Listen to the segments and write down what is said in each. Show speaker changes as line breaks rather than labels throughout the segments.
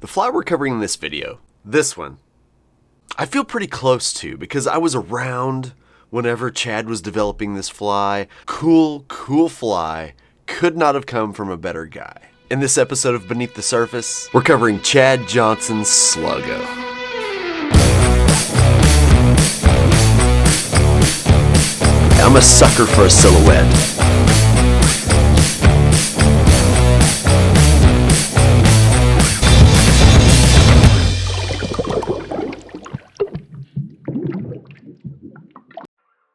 The fly we're covering in this video, this one, I feel pretty close to because I was around whenever Chad was developing this fly. Cool fly. Could not have come from a better guy. In this episode of Beneath the Surface, we're covering Chad Johnson's Sluggo. I'm a sucker for a silhouette.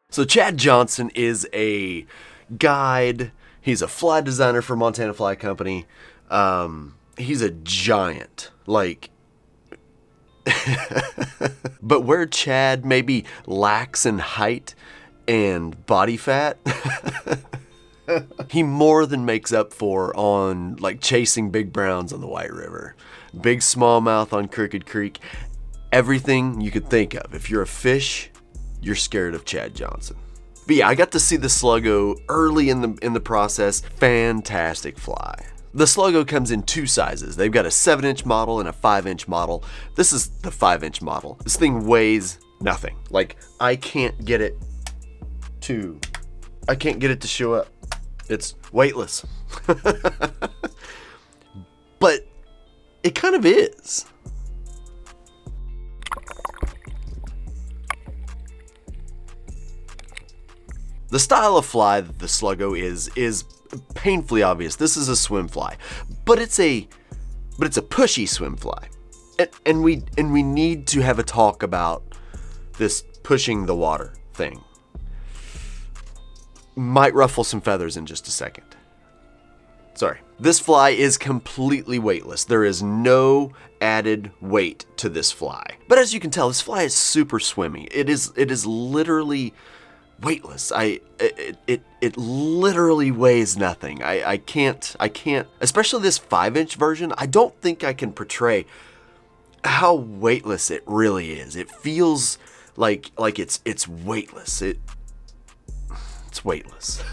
So Chad Johnson is a guide. He's a fly designer for Montana Fly Company. He's a giant, like, but where Chad maybe lacks in height and body fat, he more than makes up for on like chasing big browns on the White River, big smallmouth on Crooked Creek, everything you could think of. If you're a fish, you're scared of Chad Johnson. But yeah, I got to see the Sluggo early in the process. Fantastic fly. The Sluggo comes in two sizes. They've got a 7-inch model and a 5-inch model. This is the 5-inch model. This thing weighs nothing. Like, I can't get it to show up. It's weightless. But it kind of is. The style of fly that the Sluggo is painfully obvious. This is a swim fly, but it's a pushy swim fly, and we need to have a talk about this pushing the water thing. Might ruffle some feathers in just a second. Sorry. This fly is completely weightless. There is no added weight to this fly. But as you can tell, this fly is super swimmy. It is literally weightless. It literally weighs nothing. I can't, especially this 5-inch version, I don't think I can portray how weightless it really is. It feels like it's weightless. It's weightless.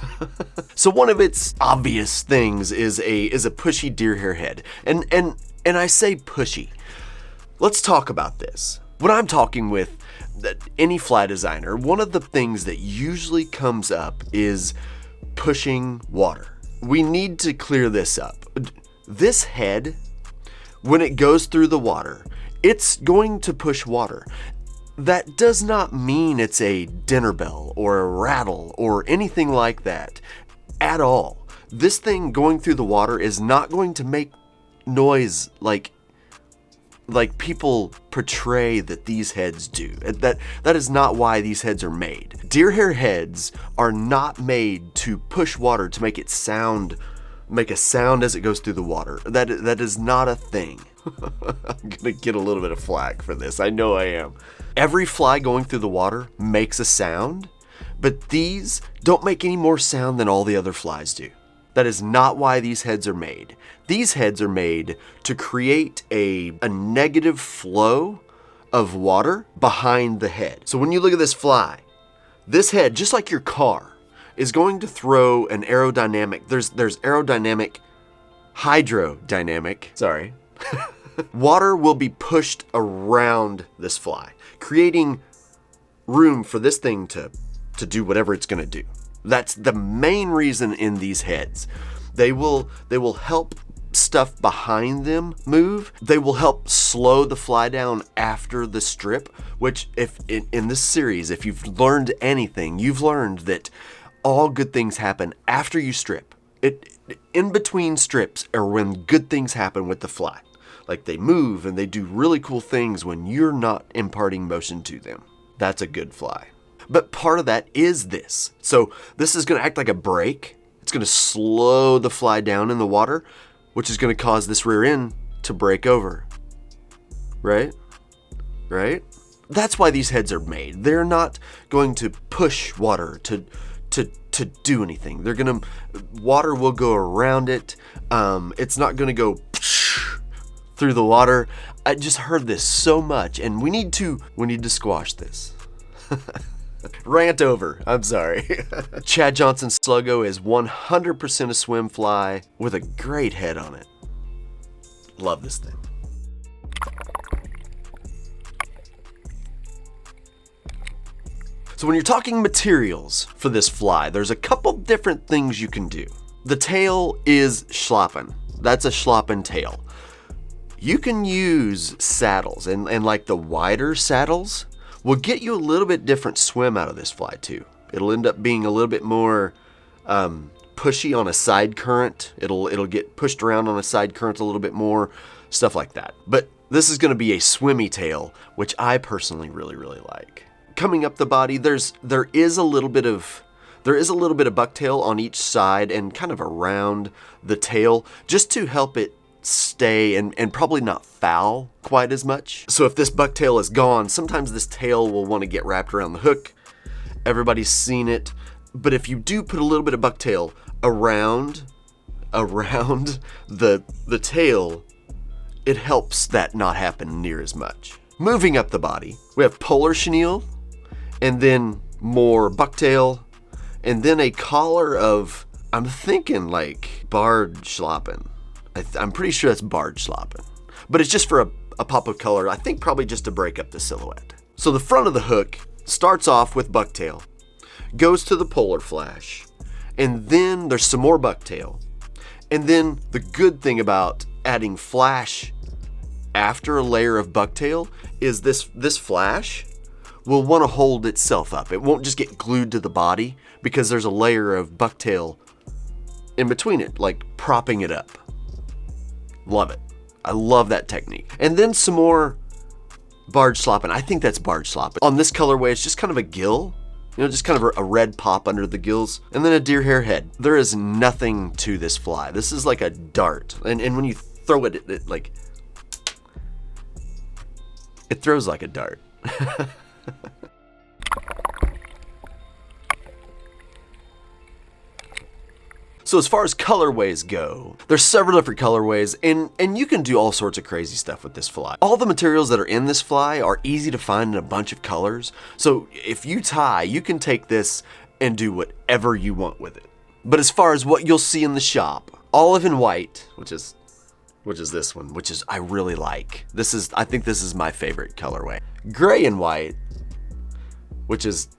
So one of its obvious things is a pushy deer hair head. And I say pushy. Let's talk about this. When I'm talking with any fly designer, one of the things that usually comes up is pushing water. We need to clear this up. This head, when it goes through the water, it's going to push water. That does not mean it's a dinner bell or a rattle or anything like that at all. This thing going through the water is not going to make noise like people portray that these heads do. That is not why these heads are made. Deer hair heads are not made to push water to make a sound as it goes through the water. That is not a thing. I'm gonna get a little bit of flack for this. I know I am. Every fly going through the water makes a sound, but these don't make any more sound than all the other flies do. That is not why these heads are made. These heads are made to create a negative flow of water behind the head. So when you look at this fly, this head, just like your car, is going to throw an aerodynamic, there's aerodynamic, hydrodynamic, sorry. Water will be pushed around this fly, creating room for this thing to do whatever it's gonna do. That's the main reason in these heads. They will help stuff behind them move. They will help slow the fly down after the strip, which if in this series, if you've learned anything, you've learned that all good things happen after you strip. In between strips are when good things happen with the fly. Like they move and they do really cool things when you're not imparting motion to them. That's a good fly. But part of that is this. So this is going to act like a brake. It's going to slow the fly down in the water, which is going to cause this rear end to break over. Right? That's why these heads are made. They're not going to push water to do anything. Water will go around it. It's not going to go through the water. I just heard this so much, and we need to squash this. Rant over. I'm sorry. Chad Johnson's Sluggo is 100% a swim fly with a great head on it. Love this thing. So when you're talking materials for this fly, there's a couple different things you can do. The tail is schlappen. That's a schlappen tail. You can use saddles, and like the wider saddles will get you a little bit different swim out of this fly too. It'll end up being a little bit more pushy on a side current. It'll get pushed around on a side current a little bit more, stuff like that. But this is going to be a swimmy tail, which I personally really like. Coming up the body, there is a little bit of bucktail on each side and kind of around the tail, just to help it stay and probably not foul quite as much. So if this bucktail is gone, sometimes this tail will want to get wrapped around the hook. Everybody's seen it. But if you do put a little bit of bucktail around the tail, it helps that not happen near as much. Moving up the body, we have polar chenille, and then more bucktail, and then a collar of, I'm thinking like barred schlappen. I'm pretty sure that's barred schlappen. But it's just for a pop of color, I think probably just to break up the silhouette. So the front of the hook starts off with bucktail, goes to the polar flash, and then there's some more bucktail. And then the good thing about adding flash after a layer of bucktail is this flash will want to hold itself up. It won't just get glued to the body because there's a layer of bucktail in between it, like propping it up. Love it. I love that technique. And then some more barred schlappen. I think that's barred schlappen. On this colorway, it's just kind of a gill. Just kind of a red pop under the gills, and then a deer hair head. There is nothing to this fly. This is like a dart, and when you throw it, it throws like a dart. So as far as colorways go, there's several different colorways, and you can do all sorts of crazy stuff with this fly. All the materials that are in this fly are easy to find in a bunch of colors. So if you tie, you can take this and do whatever you want with it. But as far as what you'll see in the shop, olive and white, which is this one, which is I really like. I think this is my favorite colorway. Gray and white, which is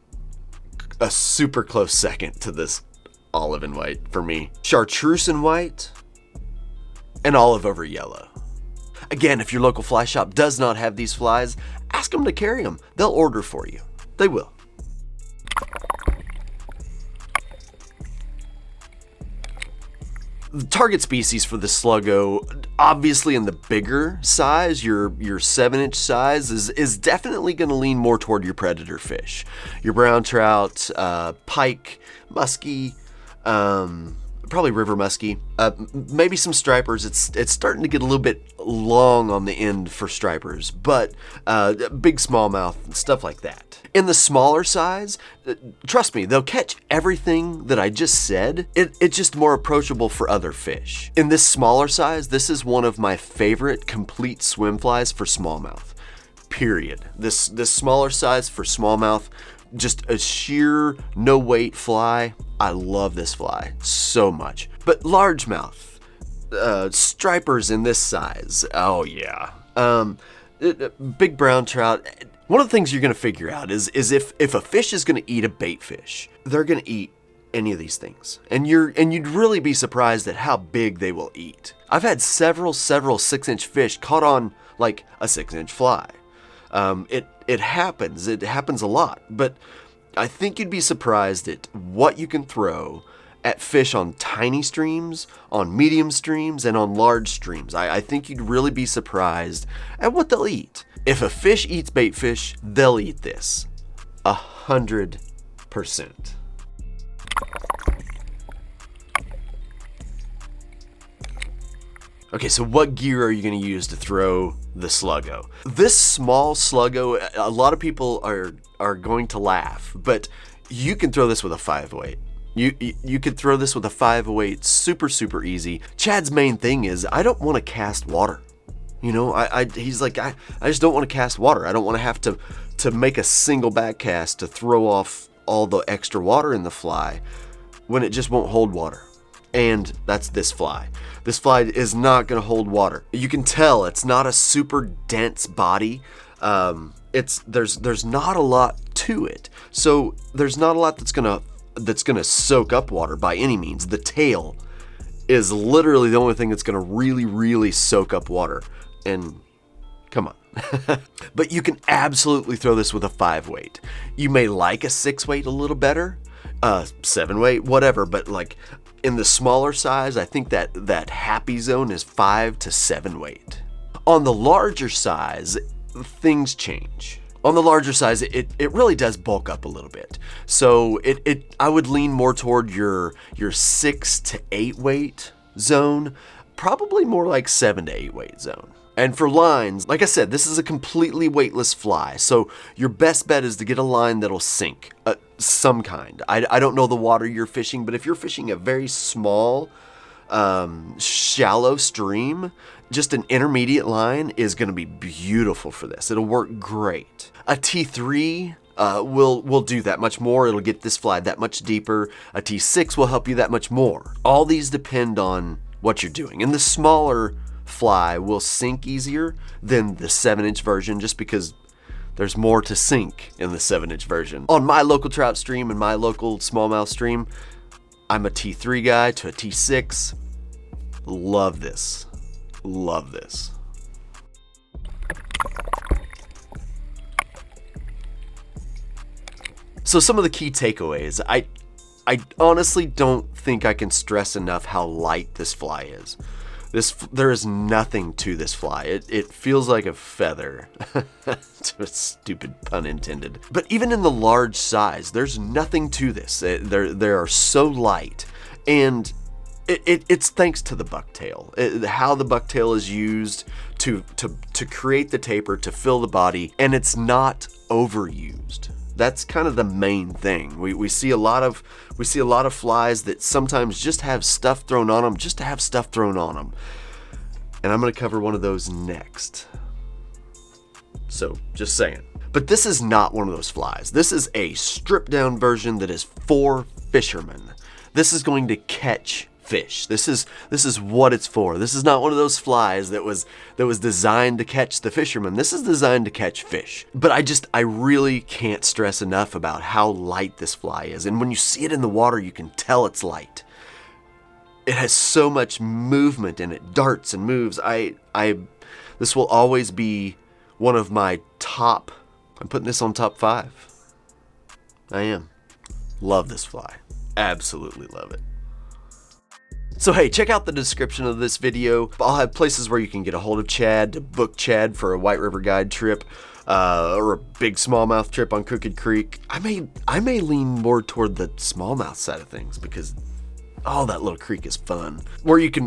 a super close second to this olive and white for me. Chartreuse and white, and olive over yellow. Again, if your local fly shop does not have these flies, ask them to carry them. They'll order for you. They will. The target species for the Sluggo, obviously in the bigger size, your 7-inch size, is definitely going to lean more toward your predator fish. Your brown trout, pike, muskie, probably river muskie, maybe some stripers. It's starting to get a little bit long on the end for stripers, but big smallmouth, stuff like that. In the smaller size, trust me, they'll catch everything that I just said. It's just more approachable for other fish. In this smaller size, this is one of my favorite complete swim flies for smallmouth, period. This smaller size for smallmouth, just a sheer no weight fly. I love this fly so much. But largemouth, stripers in this size, oh yeah. Big brown trout. One of the things you're gonna figure out is if a fish is gonna eat a bait fish, they're gonna eat any of these things. And you'd really be surprised at how big they will eat. I've had several 6-inch fish caught on like a 6-inch fly. It happens a lot, but I think you'd be surprised at what you can throw at fish on tiny streams, on medium streams, and on large streams. I think you'd really be surprised at what they'll eat. If a fish eats bait fish, they'll eat this. 100%. Okay, so what gear are you going to use to throw the Sluggo? This small Sluggo, a lot of people are going to laugh, but you can throw this with a 508. You could throw this with a 508 super easy. Chad's main thing is, I don't want to cast water. You know, he's like, I just don't want to cast water. I don't want to have to make a single back cast to throw off all the extra water in the fly when it just won't hold water. And that's this fly. This fly is not going to hold water. You can tell it's not a super dense body. There's not a lot to it. So there's not a lot that's gonna soak up water by any means. The tail is literally the only thing that's gonna really soak up water. And come on. But you can absolutely throw this with a 5 weight. You may like a 6 weight a little better, 7 weight, whatever, but like in the smaller size, I think that happy zone is 5 to 7 weight. On the larger size, things change. On the larger size, it really does bulk up a little bit. So I would lean more toward your 6 to 8 weight zone, probably more like 7 to 8 weight zone. And for lines, like I said, this is a completely weightless fly, so your best bet is to get a line that'll sink, some kind. I don't know the water you're fishing, but if you're fishing a very small, shallow stream, just an intermediate line is going to be beautiful for this. It'll work great. A T3 will do that much more. It'll get this fly that much deeper. A T6 will help you that much more. All these depend on what you're doing. And the smaller fly will sink easier than the 7-inch version, just because there's more to sink in the 7-inch version. On my local trout stream and my local smallmouth stream, I'm a T3 guy to a T6. Love this. Love this. So some of the key takeaways. I honestly don't think I can stress enough how light this fly is. There is nothing to this fly. It feels like a feather. A stupid pun intended. But even in the large size, there's nothing to this. They are so light, and it's thanks to the bucktail. How the bucktail is used to create the taper, to fill the body, and it's not overused. That's kind of the main thing. We see a lot of flies that sometimes just have stuff thrown on them just to have stuff thrown on them. And I'm going to cover one of those next. So, just saying. But this is not one of those flies. This is a stripped down version that is for fishermen. This is going to catch fish. This is what it's for. This is not one of those flies that was designed to catch the fisherman. This is designed to catch fish. But I really can't stress enough about how light this fly is. And when you see it in the water, you can tell it's light. It has so much movement and it darts and moves. This will always be one of my top. I'm putting this on top 5. I am. Love this fly. Absolutely love it. So hey, check out the description of this video. I'll have places where you can get a hold of Chad, to book Chad for a White River Guide trip, or a big smallmouth trip on Crooked Creek. I may lean more toward the smallmouth side of things, because that little creek is fun.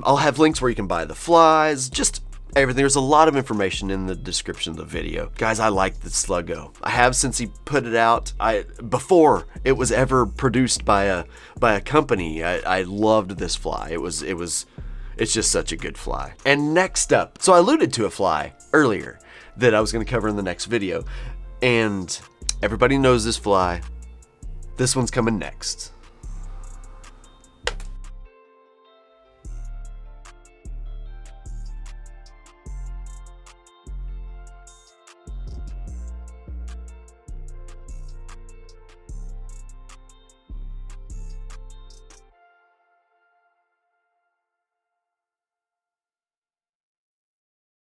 I'll have links where you can buy the flies, just everything. There's a lot of information in the description of the video. Guys, I like the Sluggo. I have since he put it out. Before it was ever produced by a company. I loved this fly. It's just such a good fly. And next up, so I alluded to a fly earlier that I was going to cover in the next video, and everybody knows this fly. This one's coming next.